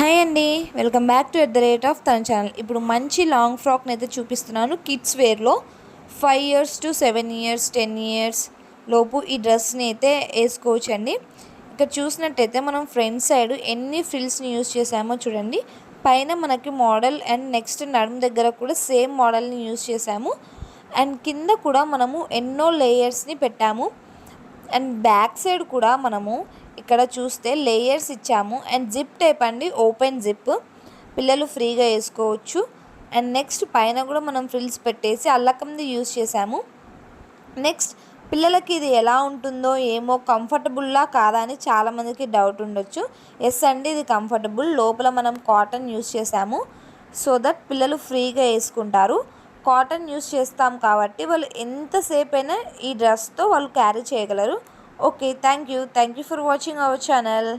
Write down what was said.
Hi అండి, welcome back to తన channel. ఇప్పుడు మంచి లాంగ్ ఫ్రాక్ని అయితే చూపిస్తున్నాను కిడ్స్ వేర్లో. 5 ఇయర్స్ టు 7 ఇయర్స్ 10 ఇయర్స్ లోపు ఈ డ్రెస్ని అయితే వేసుకోవచ్చండి. ఇక్కడ చూసినట్టయితే మనం ఫ్రంట్ సైడ్ ఎన్ని ఫ్రిల్స్ని యూజ్ చేసామో చూడండి. పైన మనకి మోడల్ అండ్ నెక్స్ట్ నడుము దగ్గర కూడా సేమ్ మోడల్ని యూజ్ చేసాము. అండ్ కింద కూడా మనము ఎన్నో లేయర్స్ని పెట్టాము. అండ్ బ్యాక్ సైడ్ కూడా మనము ఇక్కడ చూస్తే లేయర్స్ ఇచ్చాము. అండ్ జిప్ టైప్ అండి, ఓపెన్ జిప్, పిల్లలు ఫ్రీగా వేసుకోవచ్చు. అండ్ నెక్స్ట్ పైన కూడా మనం ఫ్రిల్స్ పెట్టేసి అల్లకంది యూజ్ చేసాము. నెక్స్ట్ పిల్లలకి ఇది ఎలా ఉంటుందో ఏమో, కంఫర్టబుల్లా కాదా అని చాలామందికి డౌట్ ఉండొచ్చు. ఎస్ అండి, ఇది కంఫర్టబుల్. లోపల మనం కాటన్ యూజ్ చేసాము సో దట్ పిల్లలు ఫ్రీగా వేసుకుంటారు. కాటన్ యూస్ చేస్తాం కాబట్టి వాళ్ళు ఎంతసేపు అయినా ఈ డ్రెస్తో వాళ్ళు క్యారీ చేయగలరు. Okay, thank you for watching our channel.